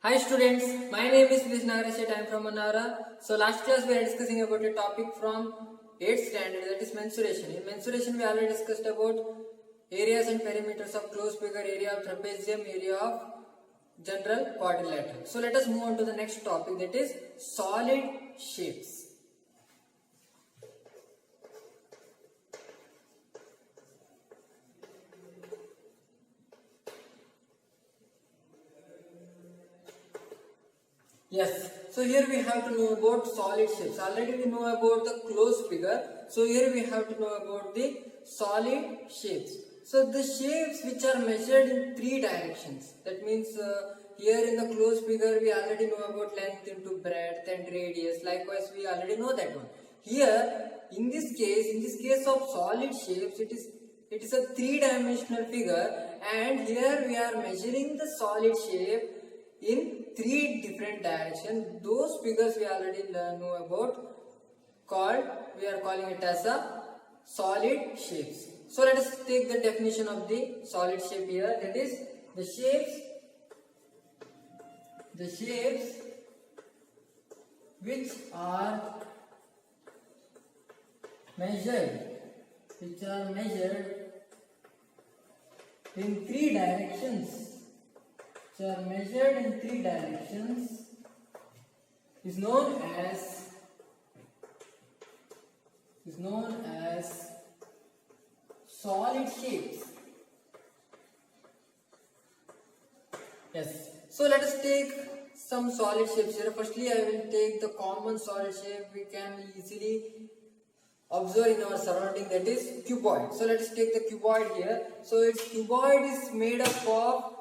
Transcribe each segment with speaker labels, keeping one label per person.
Speaker 1: Hi students, my name is Vishnagar Shet. I am from Manara. So last class we are discussing about a topic from 8th standard, that is mensuration. In mensuration we already discussed about areas and perimeters of closed figure, area of trapezium, area of general quadrilateral. So let us move on to the next topic, that is solid shapes. Yes, so here we have to know about solid shapes. Already we know about the closed figure. So here we have to know about the solid shapes. So the shapes which are measured in three directions. That means here in the closed figure we already know about length into breadth and radius. Likewise we already know that one. Here in this case of solid shapes, it is a three-dimensional figure, and here we are measuring the solid shape in three different directions. Those figures we already know about, we are calling it as a solid shapes. So let us take the definition of the solid shape here. That is the shapes which are measured in three directions. Is known as solid shapes. Yes. So let us take some solid shapes here. Firstly, I will take the common solid shape we can easily observe in our surrounding, that is cuboid. So let us take the cuboid here. So its cuboid is made up of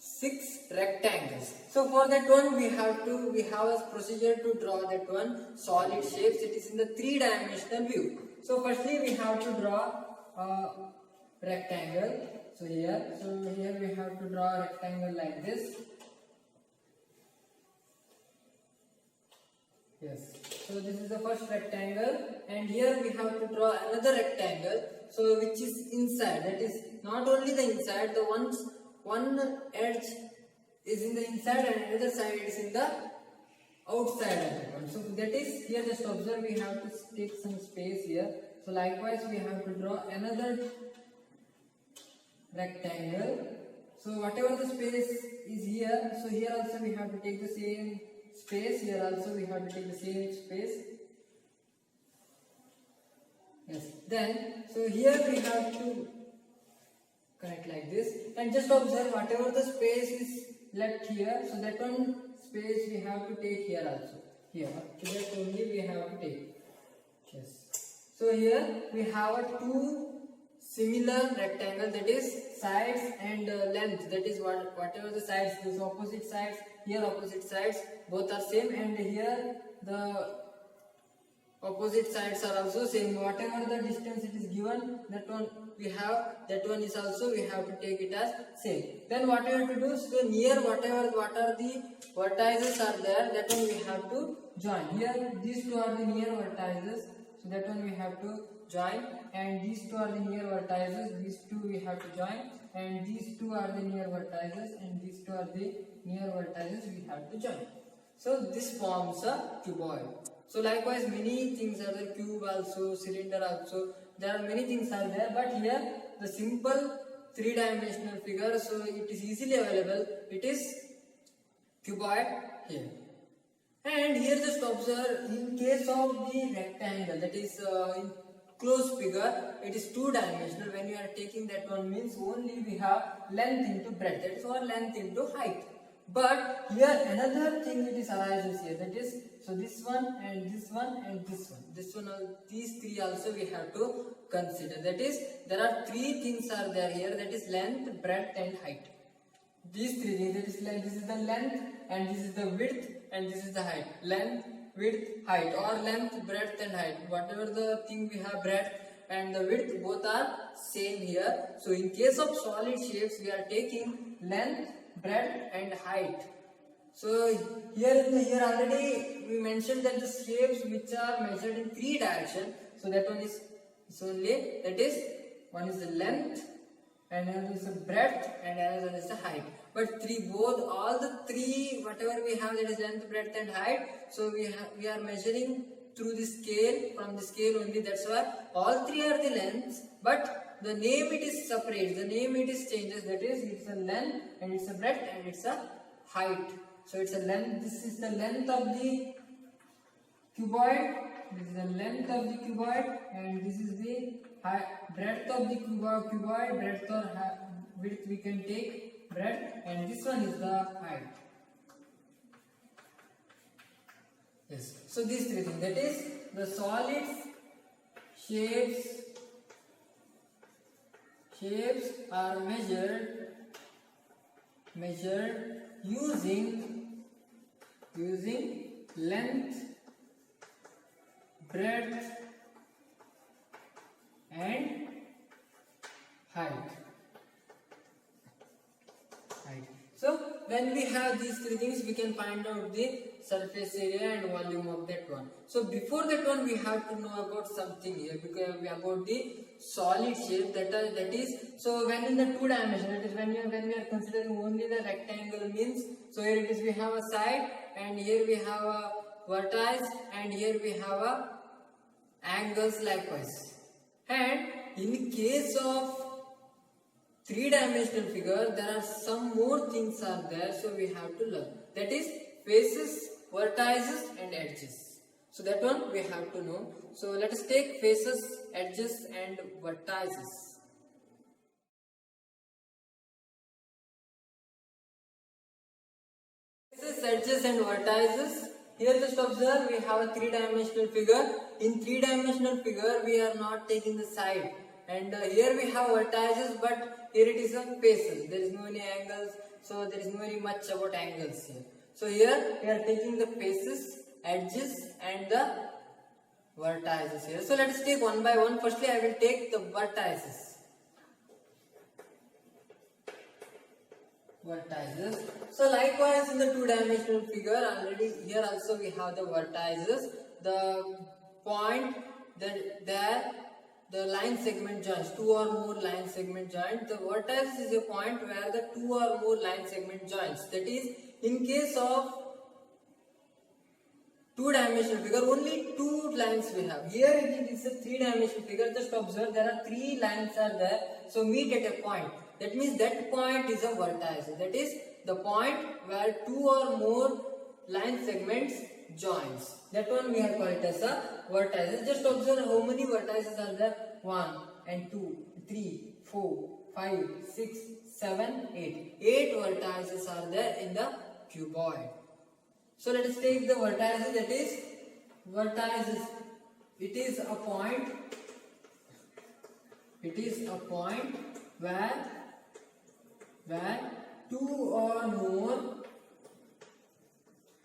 Speaker 1: 6 rectangles. So for that one we have a procedure to draw that one solid shapes. It is in the three-dimensional view. So firstly we have to draw a rectangle. So here we have to draw a rectangle like this. Yes. So this is the first rectangle, and here we have to draw another rectangle. So which is inside. That is not only the inside. The one edge is in the inside and another side is in the outside of that one. So that is here, just observe, we have to take some space here. So likewise we have to draw another rectangle. So whatever the space is here, so here also we have to take the same space. Here also we have to take the same space. Yes. Then so here we have to connect like this, and just observe whatever the space is left here, so that one space we have to take here also. Here, so that only we have to take. Yes. So here we have a two similar rectangle, that is sides and length. That is whatever the sides, these opposite sides, here opposite sides, both are same, and here the opposite sides are also same. Whatever the distance it is given, that one we have, that one is also we have to take it as same. Then what we have to do, so near what are the vertices are there, that one we have to join. Here these two are the near vertices, so that one we have to join, and these two are the near vertices, these two we have to join, and these two are the near vertices, and these two are the near vertices we have to join. So this forms a cuboid. So likewise many things are there, cube also, cylinder also, there are many things are there, but here the simple three-dimensional figure, so it is easily available, it is cuboid here. And here just observe, in case of the rectangle, that is in closed figure, it is two-dimensional. When you are taking that one, means only we have length into breadth, that is our length into height. But here another thing it is arises here, that is, so this one and this one and this one, these three also we have to consider. That is, there are three things are there here, that is length, breadth and height. These three things, that is, this is the length and this is the width and this is the height. Length, width, height, or length, breadth and height. Whatever the thing we have, breadth and the width both are same here. So in case of solid shapes we are taking length, breadth and height. So here already we mentioned that the shapes which are measured in three directions. So that one is only, that is, one is the length and another is the breadth and another is the height. but all the three, whatever we have, that is length, breadth and height. So we are measuring through the scale, from the scale only. That's why all three are the lengths, but the name it is separate. The name it is changes. That is, it's a length and it's a breadth and it's a height. So it's a length. This is the length of the cuboid. This is the length of the cuboid, and this is the breadth of the cuboid. Breadth or width we can take breadth, and this one is the height. Yes. So these three things. That is, the solids, shapes are measured using length, breadth and height. So when we have these three things, we can find out the surface area and volume of that one. So before that one, we have to know about something here, because about the solid shape. That is, so when in the two dimension, that is when we are considering only the rectangle, means, so here it is, we have a side, and here we have a vertex, and here we have a angles likewise. And in case of three-dimensional figure, there are some more things are there, so we have to learn. That is, faces, vertices and edges. So that one we have to know. So let us take faces, edges and vertices. Faces, edges and vertices. Here just observe, we have a three-dimensional figure. In three-dimensional figure, we are not taking the side. And here we have vertices, but here it is a faces. There is no any angles, so there is no any much about angles here. So here we are taking the faces, edges and the vertices here. So let us take one by one. Firstly, I will take the vertices. So likewise in the two-dimensional figure, already here also we have the vertices. The point that there, the line segment joins, two or more line segment joins. The vertex is a point where the two or more line segment joins. That is, in case of two-dimensional figure, only two lines we have. Here it is a three-dimensional figure. Just observe, there are three lines are there. So meet at a point. That means that point is a vertex. That is the point where two or more line segments joins. That one we are called as a vertex. Just observe how many vertices are there. 1 and 2, 3, 4, 5, 6, 7, 8. 8 vertices are there in the cuboid. So let us take the vertices. That is, vertices. It is a point. It is a point where two or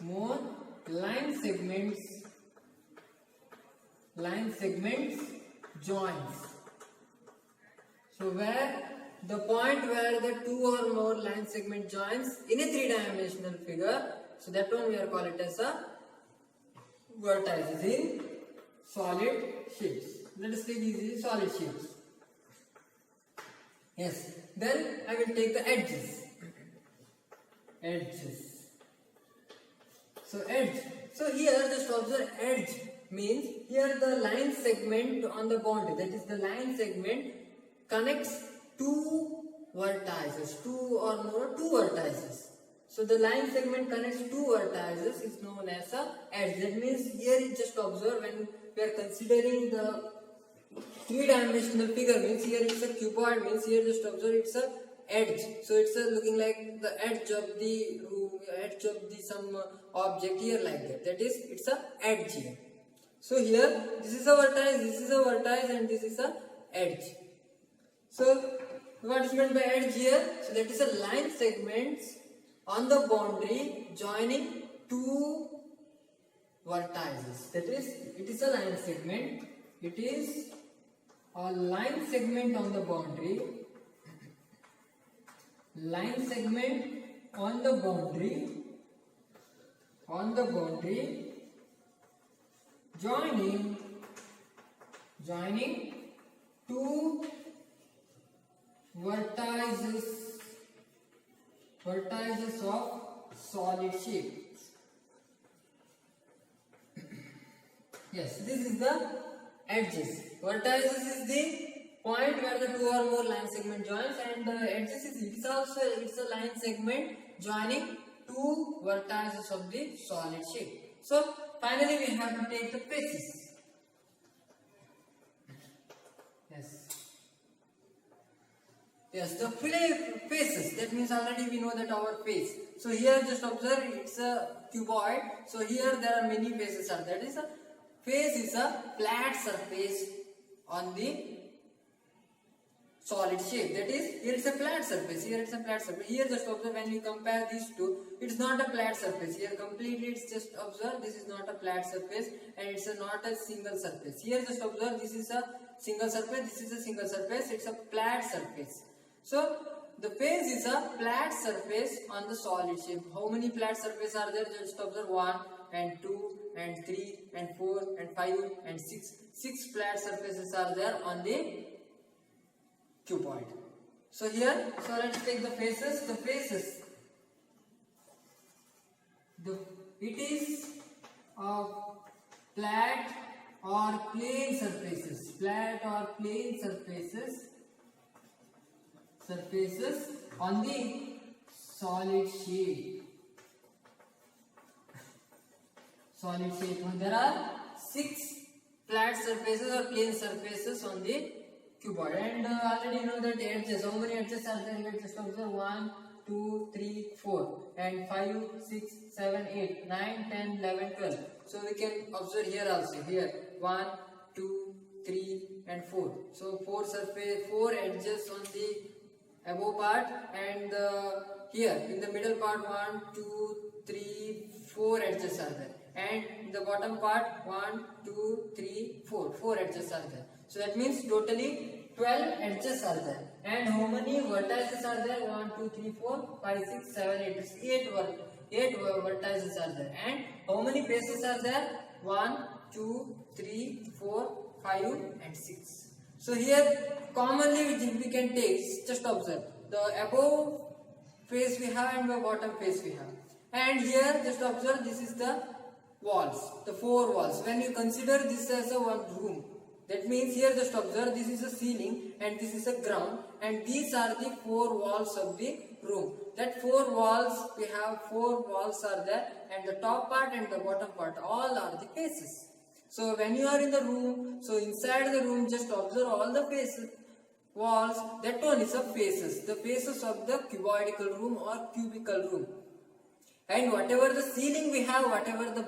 Speaker 1: more line segments joins. So where the point where the two or more line segment joins in a three-dimensional figure, so that one we are call it as a vertices in solid shapes. Let us take easy solid shapes. Yes. Then I will take the edges. So edge. So here just observe, edge means here the line segment on the boundary, that is the line segment connects two vertices, two vertices. So the line segment connects two vertices is known as a edge. That means here you just observe, when we are considering the three-dimensional figure, means here it's a cuboid, means here just observe it's a edge. So it's looking like the edge of the some object here, like that. That is, it's a edge here. So here this is a vertex, and this is a edge. So what is meant by edge here? So that is a line segments on the boundary joining two vertices. That is, it is a line segment. It is a line segment on the boundary. Line segment on the boundary. Joining two vertices vertices of solid shape. Yes, this is the edges. Vertices is the point where the two or more line segment joins, and the edges is it's a line segment joining two vertices of the solid shape. So finally we have to take the faces. Yes, the faces, that means already we know that our face. So here just observe, it's a cuboid. So here there are many faces. That is a face is a flat surface on the solid shape. That is, here it's a flat surface. Here it's a flat surface. Here just observe, when we compare these two, it's not a flat surface. Here completely it's just observe, this is not a flat surface and it's not a single surface. Here just observe, this is a single surface, this is a single surface, it's a flat surface. So the face is a flat surface on the solid shape. How many flat surfaces are there? Just observe 1 and 2 and 3 and 4 and 5 and 6. 6 flat surfaces are there on the cuboid. So here, so let's take the faces. The faces, it is flat or plane surfaces. Flat or plane surfaces on the solid shape. Solid shape. There are 6 flat surfaces or plane surfaces on the cuboid, and already you know that edges. How many edges are there? Let's just observe 1, 2, 3, 4, and 5, 6, 7, 8, 9, 10, 11, 12. So we can observe here also. Here 1, 2, 3, and 4. So 4 edges on the above part, and here in the middle part 1, 2, 3, 4 edges are there, and in the bottom part 1, 2, 3, 4 edges are there. So that means totally 12 edges are there. And how many vertices are there? 1, 2, 3, 4, 5, 6, 7, 8. It's 8 vertices are there. And how many faces are there? 1, 2, 3, 4, 5, and 6. So here commonly we can take, just observe, the above face we have and the bottom face we have. And here just observe, this is the walls, the 4 walls. When you consider this as a one room, that means here just observe, this is a ceiling and this is a ground, and these are the 4 walls of the room. That 4 walls, we have 4 walls are there, and the top part and the bottom part all are the faces. So when you are in the room, so inside the room just observe all the faces, walls, that one is a faces, the faces of the cuboidal room or cubical room. And whatever the ceiling we have, whatever the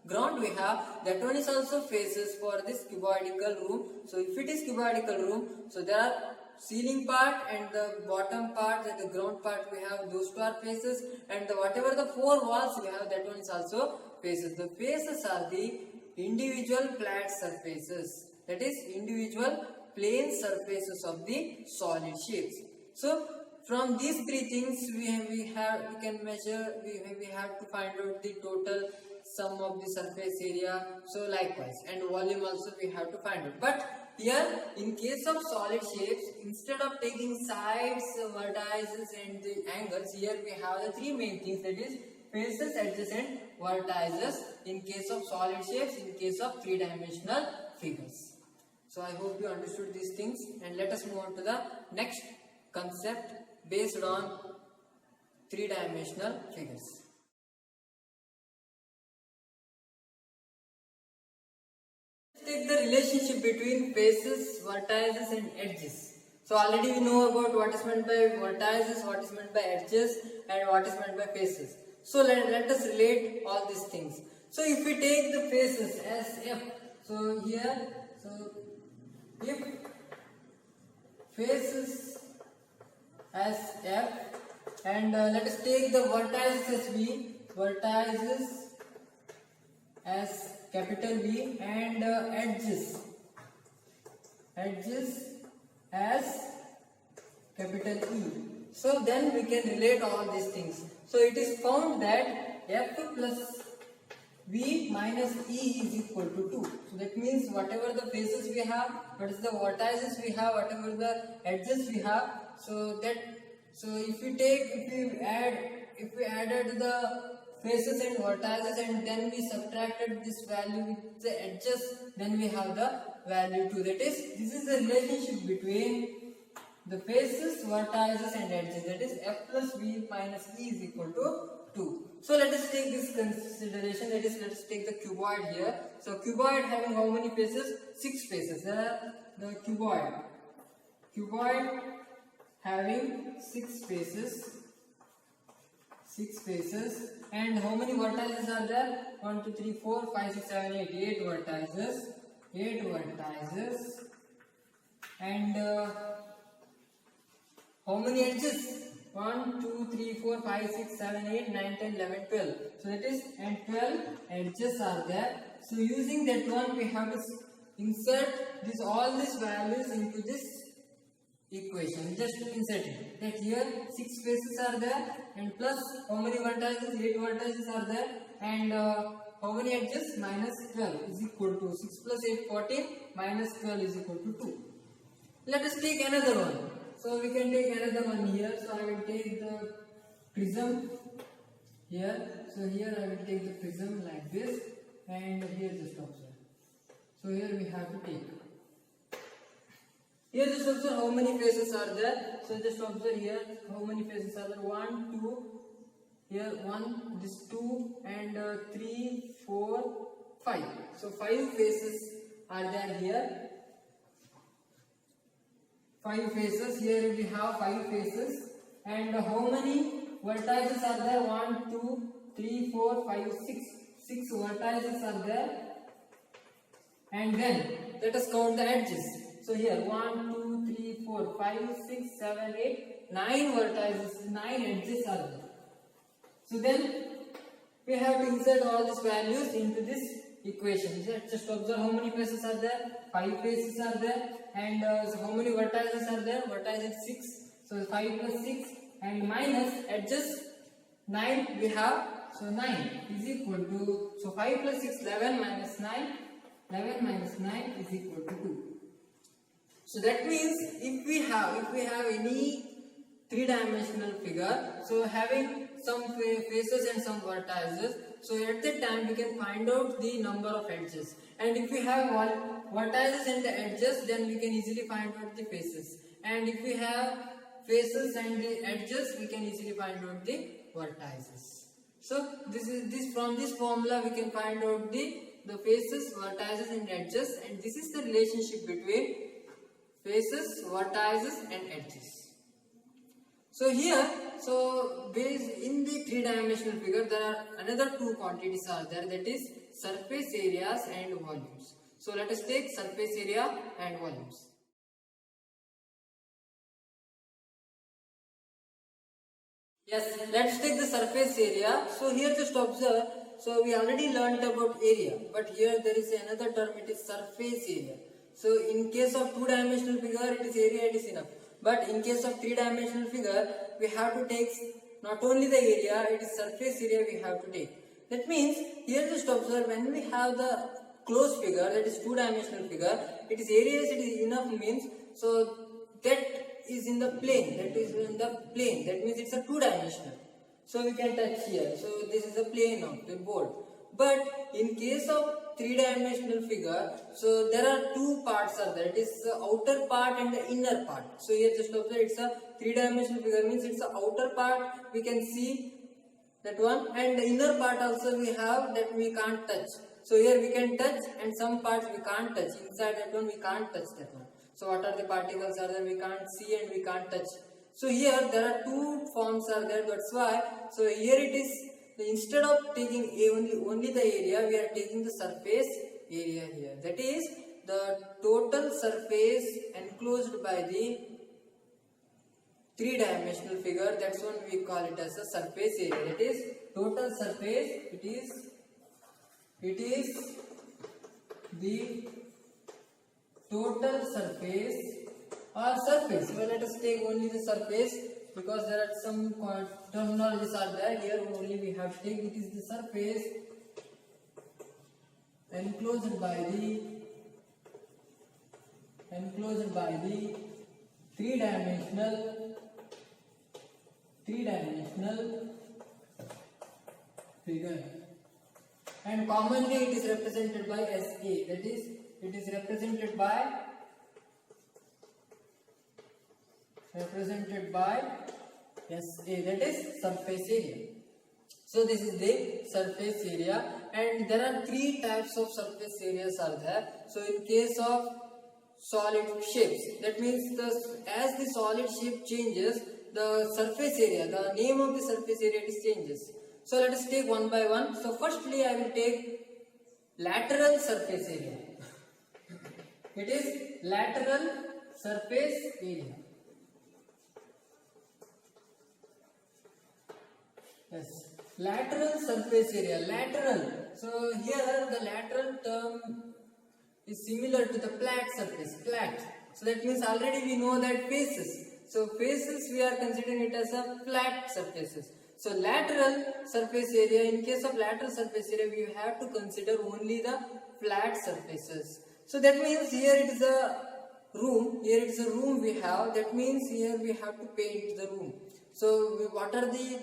Speaker 1: ground we have, that one is also faces for this cuboidal room. So if it is cuboidal room, so there are ceiling part and the bottom part and the ground part we have, those two are faces, and whatever the 4 walls we have, that one is also faces. The faces are the individual flat surfaces, that is individual plane surfaces of the solid shapes. So from these 3 things we can measure, we have to find out the total sum of the surface area, so likewise, and volume also we have to find out. But here in case of solid shapes, instead of taking sides, vertices and the angles, here we have the 3 main things, that is faces, edges and vertices in case of solid shapes, in case of 3-dimensional figures. So I hope you understood these things, and let us move on to the next concept based on 3-dimensional figures. Let's take the relationship between faces, vertices and edges. So already we know about what is meant by vertices, what is meant by edges, and what is meant by faces. So let us relate all these things. So if we take the faces as F, so here, so if faces as F, and let us take the vertices as V, vertices as capital V, and edges as capital E. So then we can relate all these things. So it is found that F plus V minus E is equal to 2. So that means whatever the faces we have, what is the vertices we have, whatever the edges we have, so that So if we added the faces and vertices and then we subtracted this value with the edges, then we have the value 2. That is, this is the relationship between the faces, vertices and edges. That is f plus v minus e is equal to 2. So let us take this consideration. That is, let us take the cuboid here. So cuboid having how many faces? 6 faces. There are the cuboid having 6 faces. 6 faces. And how many vertices are there? 1, 2, 3, 4, 5, 6, 7, 8. 8 vertices. 8 vertices. And how many edges? 1, 2, 3, 4, 5, 6, 7, 8, 9, 10, 11, 12. So that is, and 12 edges are there. So using that one, we have to insert all these values into this equation. Just insert it. That here 6 faces are there, and plus how many vertices? 8 vertices are there, and how many edges? Minus 12 is equal to 6 plus 8, 14, minus 12 is equal to 2. Let us take another one. So we can take another one here. So I will take the prism here. So here I will take the prism like this, and here just observe. So here we have to take. Here just observe how many faces are there. So just observe here how many faces are there. 1, 2. Here 1, this 2, and 3, 4, 5. So 5 faces are there here. 5 faces. Here we have 5 faces. And how many vertices are there? 1, 2, 3, 4, 5, 6. 6 vertices are there. And then let us count the edges. So here 1, 2, 3, 4, 5, 6, 7, 8, 9 vertices, 9 edges are there. So then we have to insert all these values into this equation. Just observe how many faces are there. 5 faces are there. And so how many vertices are there? Vertices 6. So 5 plus 6 and minus edges 9 we have. So 9 is equal to, so 5 plus 6, 11 minus 9. 11 minus 9 is equal to 2. So that means if we have any three-dimensional figure, so having some faces and some vertices, so at that time we can find out the number of edges. And if we have vertices and the edges, then we can easily find out the faces. And if we have faces and the edges, we can easily find out the vertices. So from this formula we can find out the faces, vertices and edges, and this is the relationship between faces, vertices and edges. So here, based in the three-dimensional figure, there are another two quantities are there, that is surface areas and volumes. So let us take surface area and volumes. Yes, let's take the surface area. So here just observe, so we already learnt about area, but here there is another term, it is surface area. So in case of two-dimensional figure, it is area, it is enough. But in case of three-dimensional figure, we have to take not only the area, it is surface area we have to take. That means, here just observe, when we have the closed figure, that is two-dimensional figure, it is areas, it is enough means, so that is in the plane, that means it's a two-dimensional. So we can touch here, so this is the plane of the board. But in case of three-dimensional figure, so there are two parts are there, it is the outer part and the inner part. So here just observe, it's a three-dimensional figure, means it's the outer part we can see that one, and the inner part also we have that we can't touch. So here we can touch and some parts we can't touch, inside that one we can't touch that one. So what are the particles are there, we can't see and we can't touch. So here there are two forms are there, that's why, so here it is, instead of taking only the area, we are taking the surface area here. That is the total surface enclosed by the three-dimensional figure. That's one we call it as a surface area. That is total surface. It is the total surface or surface. Well, let us take only the surface, because there are some terminologies are there. Here only we have to take, it is the surface enclosed by the three-dimensional three-dimensional figure, and commonly it is represented by SA, that is, it is represented by SA, that is surface area. So this is the surface area, and there are three types of surface areas are there. So in case of solid shapes, that means as the solid shape changes, the surface area, the name of the surface area changes. So let us take one by one. So firstly I will take lateral surface area. It is lateral surface area. Yes, lateral surface area. Lateral. So here the lateral term is similar to the flat surface. Flat. So that means already we know that faces. So faces we are considering it as a flat surfaces. So lateral surface area. In case of lateral surface area, we have to consider only the flat surfaces. So that means here it is a room. Here it is a room we have. That means here we have to paint the room. So what are the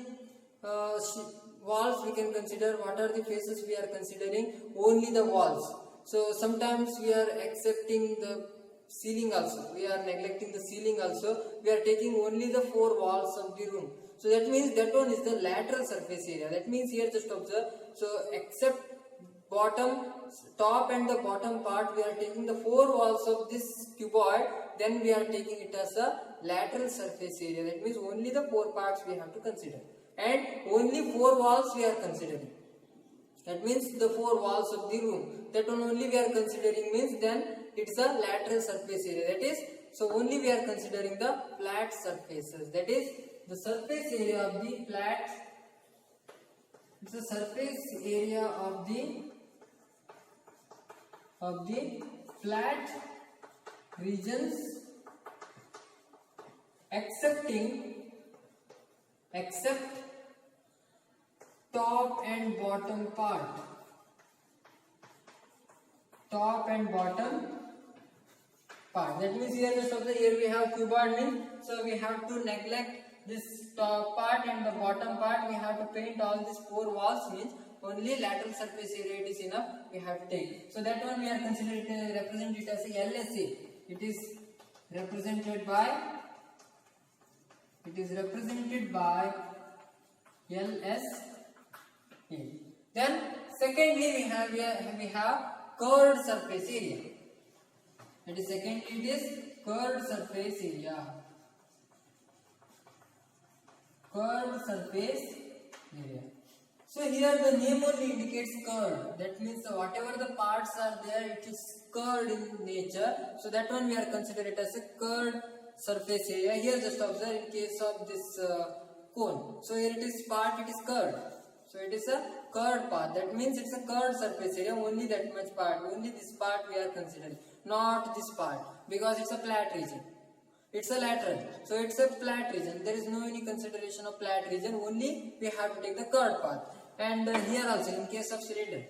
Speaker 1: walls we can consider? What are the faces we are considering? Only the walls. So sometimes we are accepting the ceiling also. We are neglecting the ceiling also. We are taking only the four walls of the room. So that means that one is the lateral surface area. That means here just observe. So except top and the bottom part, we are taking the four walls of this cuboid. Then we are taking it as a lateral surface area. That means only the four parts we have to consider. And only four walls we are considering. That means the four walls of the room. That one only we are considering, means then it's a lateral surface area. That is, so only we are considering the flat surfaces. That is the surface area of the flat. It's the surface area of the flat regions except top and bottom part. Top and bottom part. That means here just observe, here we have cuboid means, so we have to neglect this top part and the bottom part. We have to paint all these four walls, means only lateral surface area it is enough. We have to take. So that one we are considering represent it as a LSA. It is represented by LSA. Then secondly we have curved surface area. That is secondly it is curved surface area. Curved surface area. So here the name only indicates curved. That means whatever the parts are there, it is curved in nature. So that one we are considering it as a curved surface area. Here just observe in case of this cone. So here it is curved. So it is a curved part. That means it's a curved surface area. Only that much part. Only this part we are considering. Not this part. Because it's a flat region. It's a lateral. So it's a flat region. There is no any consideration of flat region. Only we have to take the curved part. And here also in case of cylinder.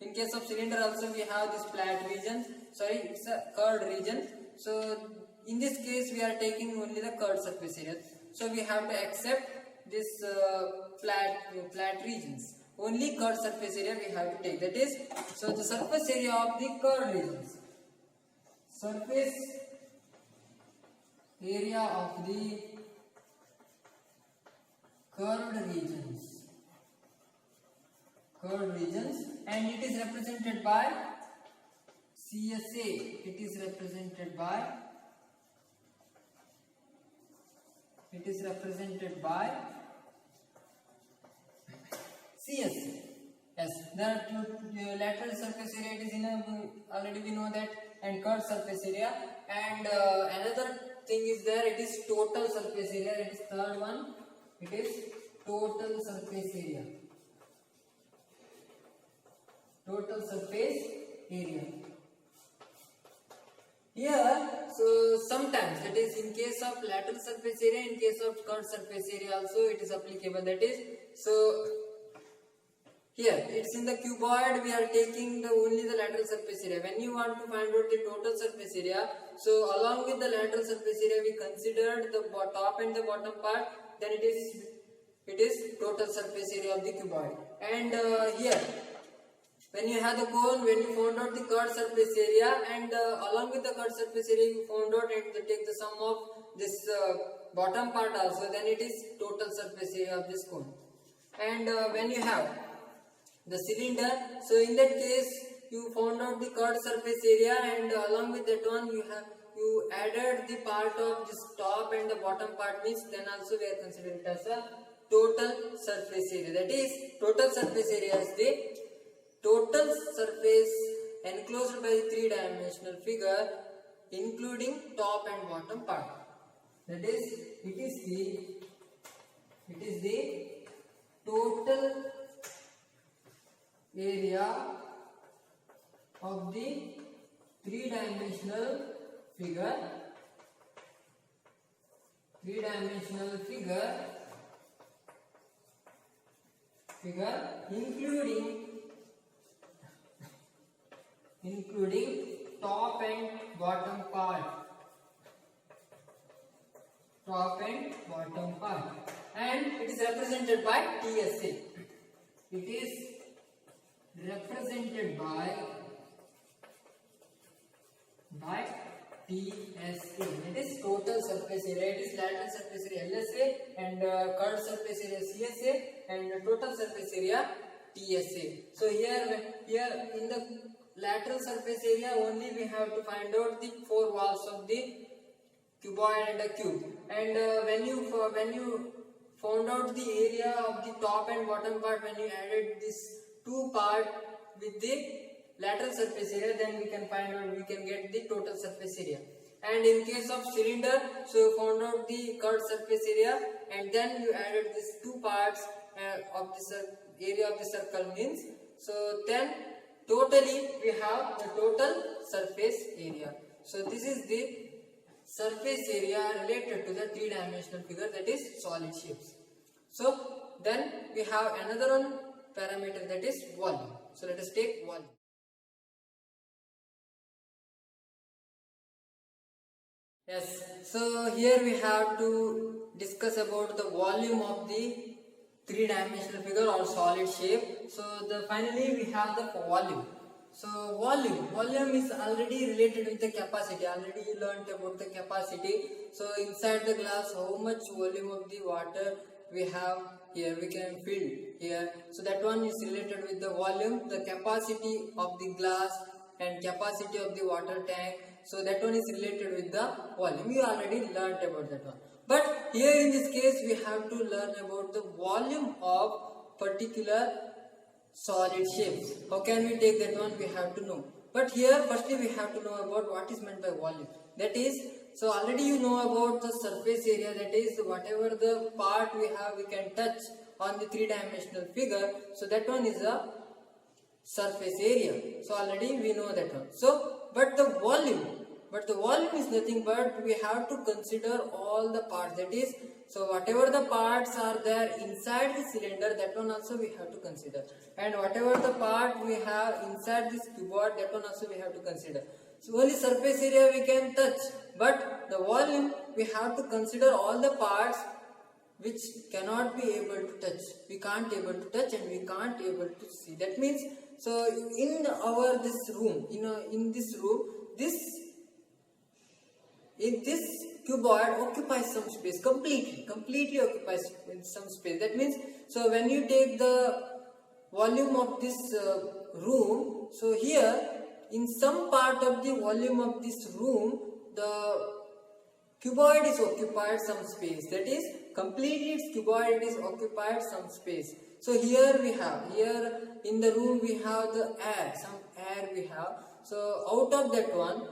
Speaker 1: In case of cylinder also we have this flat region. Sorry, it's a curved region. So in this case we are taking only the curved surface area. So we have to accept this flat regions. Only curved surface area we have to take. That is, so the surface area of the curved regions. Surface area of the curved regions. Curved regions, and it is represented by CSA. It is represented by CSA. Yes, the lateral surface area it is already we know that, and curved surface area. And another thing is there, it is total surface area. It is third one. It is total surface area. Total surface area. Here, so sometimes, that is in case of lateral surface area, in case of curved surface area also it is applicable. That is, so here it's in the cuboid we are taking only the lateral surface area. When you want to find out the total surface area, so along with the lateral surface area we considered the top and the bottom part. then it is total surface area of the cuboid. And here, when you have the cone, when you found out the curved surface area, and along with the curved surface area you found out and take the sum of this bottom part also, then it is total surface area of this cone. And when you have the cylinder, so in that case you found out the curved surface area, and along with that one you added the part of this top and the bottom part, means then also we are considering it as a total surface area. That is, total surface area is the total surface enclosed by the three-dimensional figure, including top and bottom part. That is, it is the total area of the three-dimensional figure, including top and bottom part, and it is represented by TSA. It is represented by TSA. It is total surface area. It is lateral surface area LSA, and curved surface area CSA, and total surface area TSA. So here in the lateral surface area only we have to find out the four walls of the cuboid and a cube. And when you found out the area of the top and bottom part, when you added this two part with the lateral surface area, then we can get the total surface area. And in case of cylinder, so you found out the curved surface area, and then you added these two parts of the area of the circle, means, so then totally we have the total surface area. So this is the surface area related to the three-dimensional figure, that is solid shapes. So then we have another one parameter, that is volume. So let us take volume. Yes, so here we have to discuss about the volume of the three-dimensional figure or solid shape. So finally we have the volume. So volume is already related with the capacity. Already you learned about the capacity. So inside the glass, how much volume of the water we have here, we can fill here. So that one is related with the volume, the capacity of the glass and capacity of the water tank. So that one is related with the volume. You already learned about that one. But here in this case we have to learn about the volume of particular solid shapes. How can we take that one? We have to know. But here firstly we have to know about what is meant by volume. That is, so already you know about the surface area, that is whatever the part we have we can touch on the three-dimensional figure. So that one is a surface area. So already we know that one. So but the volume is nothing but we have to consider all the parts. That is, so whatever the parts are there inside the cylinder, that one also we have to consider, and whatever the part we have inside this cuboid, that one also we have to consider. So only surface area we can touch, but the volume we have to consider all the parts which cannot be able to touch. We can't able to touch and we can't able to see. That means, so in this room, this cuboid occupies some space, completely occupies some space. That means, so when you take the volume of this room, so here in some part of the volume of this room, the cuboid is occupied some space. That is, completely its cuboid is occupied some space. So here we have, here in the room we have the air, some air we have. So out of that one,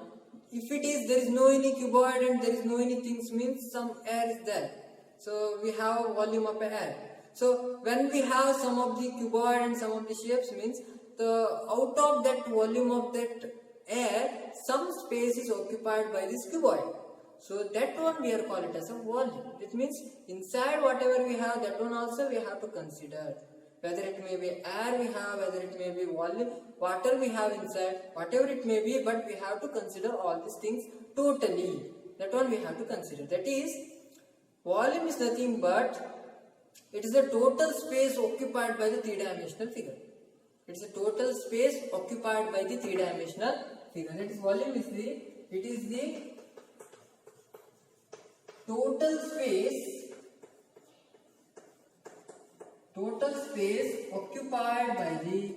Speaker 1: if it is, there is no any cuboid and there is no any things, means some air is there. So we have volume of air. So when we have some of the cuboid and some of the shapes, means the out of that volume of that air, some space is occupied by this cuboid. So that one we are call it as a volume. It means inside whatever we have, that one also we have to consider. Whether it may be air we have, whether it may be volume, water we have inside, whatever it may be, but we have to consider all these things totally. That one we have to consider. That is, volume is nothing but it is the total space occupied by the three-dimensional figure. It is the total space occupied by the three-dimensional figure. That is, volume is the total space occupied by the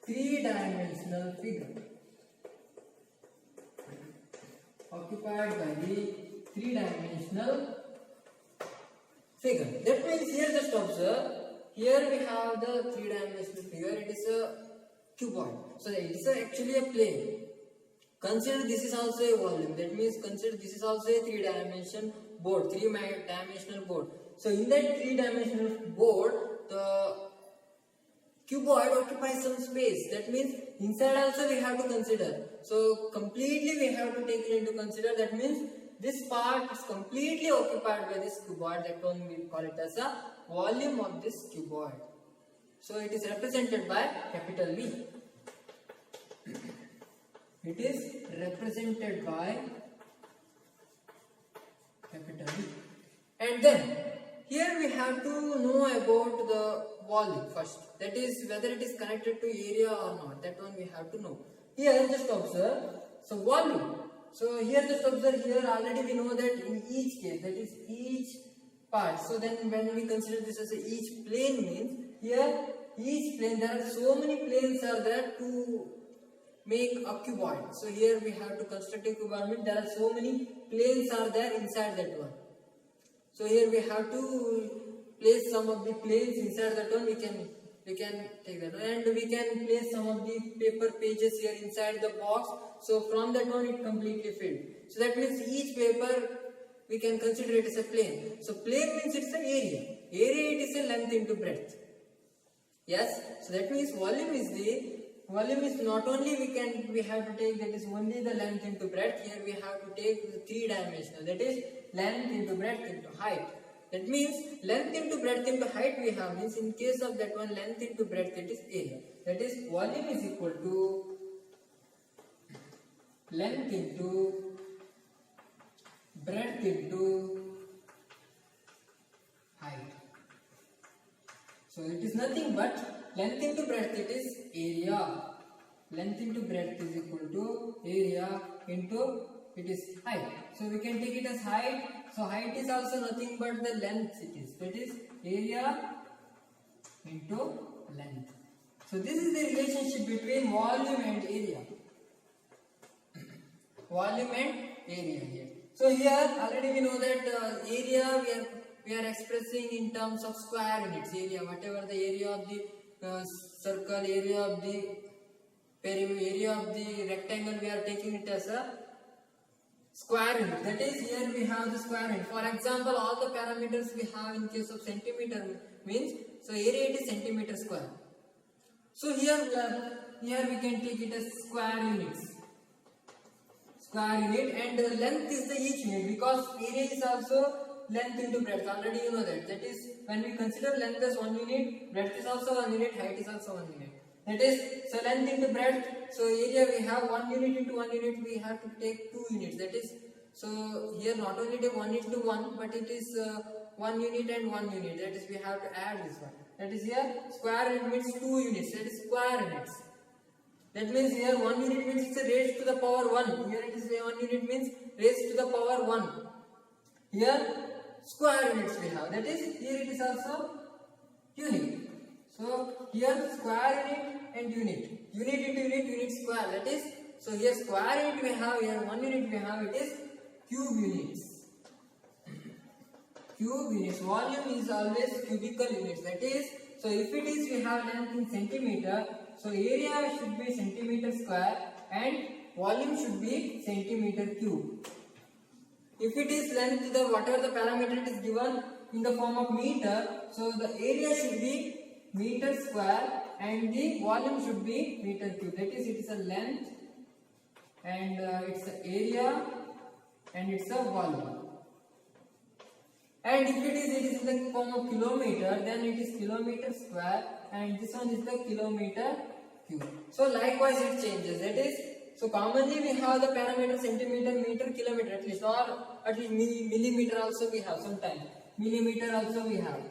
Speaker 1: three-dimensional figure. Occupied by the three-dimensional figure. That means here, just observe, here we have the three-dimensional figure. It is a cuboid. So it is actually a plane. Consider this is also a volume. That means consider this is also a three-dimensional board. So in that three-dimensional board, the cuboid occupies some space. That means inside also we have to consider. So completely we have to take it into consider. That means this part is completely occupied by this cuboid. That one we call it as a volume of this cuboid. So it is represented by capital V. It is represented by capital V. And then here we have to know about the volume first. That is, whether it is connected to area or not. That one we have to know. Here just observe. So volume. So here just observe, here already we know that in each case, that is each part. So then when we consider this as each plane, means here each plane, there are so many planes are there to make a cuboid. So here we have to construct a cuboid, means there are so many planes are there inside that one. So here we have to place some of the planes inside that one. We can take that one, and we can place some of the paper pages here inside the box. So from that one it completely filled. So that means each paper we can consider it as a plane. So plane means it's an area. Area, it is a length into breadth. Yes. So that means volume is not only we have to take, that is only the length into breadth. Here we have to take the three-dimensional. That is length into breadth into height. That means length into breadth into height we have, means in case of that one length into breadth, it is area. That is volume is equal to length into breadth into height. So it is nothing but length into breadth, it is area. Length into breadth is equal to area into, it is height. So we can take it as height. So height is also nothing but the length it is. That is area into length. So this is the relationship between volume and area. Volume and area here. So here already we know that area we are expressing in terms of square units. Area, whatever the area of the circle, area of the perimeter, area of the rectangle, we are taking it as a square unit. That is, here we have the square unit. For example, all the parameters we have in case of centimeter means, so area it is centimeter square. So here we can take it as square units. Square unit, and the length is the each unit, because area is also length into breadth. Already you know that. That is, when we consider length as 1 unit, breadth is also 1 unit, height is also 1 unit. That is, so length into breadth, so area we have 1 unit into 1 unit, we have to take 2 units. That is, so here not only take 1 into 1, but it is 1 unit and 1 unit. That is, we have to add this one. That is, here square unit means 2 units. That is square units. That means here 1 unit means it's a raised to the power 1. Here it is 1 unit means raised to the power 1. Here square units we have. That is, here it is also unit. So here square unit and unit. Unit into unit, unit square. That is, so here square unit we have, here 1 unit we have, it is cube units. Cube units. Volume is always cubical units. That is, so if it is we have length in centimeter, so area should be centimeter square and volume should be centimeter cube. If it is length, the whatever the parameter it is given in the form of meter, so the area should be meter square and the volume should be meter cube. That is, it is a length and it's a area and it's a volume. And if it is in the form of kilometer, then it is kilometer square and this one is the kilometer cube. So likewise it changes. That is, So commonly we have the parameter centimeter, meter, kilometer at least, or at least millimeter also we have sometimes. Millimeter also we have.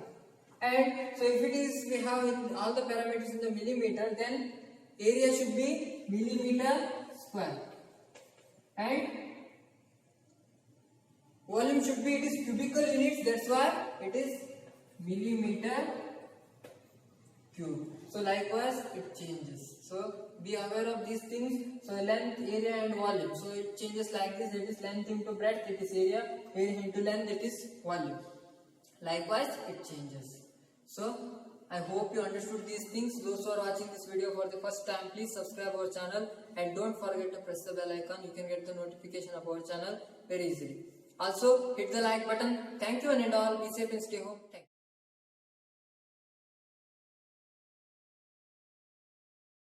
Speaker 1: And so if it is we have all the parameters in the millimeter, then area should be millimeter square. And volume should be, it is cubical units, that's why it is millimeter cube. So likewise it changes. So be aware of these things. So length, area and volume. So it changes like this. It is length into breadth, it is area. Area into length, it is volume. Likewise it changes. So I hope you understood these things. Those who are watching this video for the first time, please subscribe our channel and don't forget to press the bell icon. You can get the notification of our channel very easily. Also hit the like button. Thank you and all. Be safe and stay home.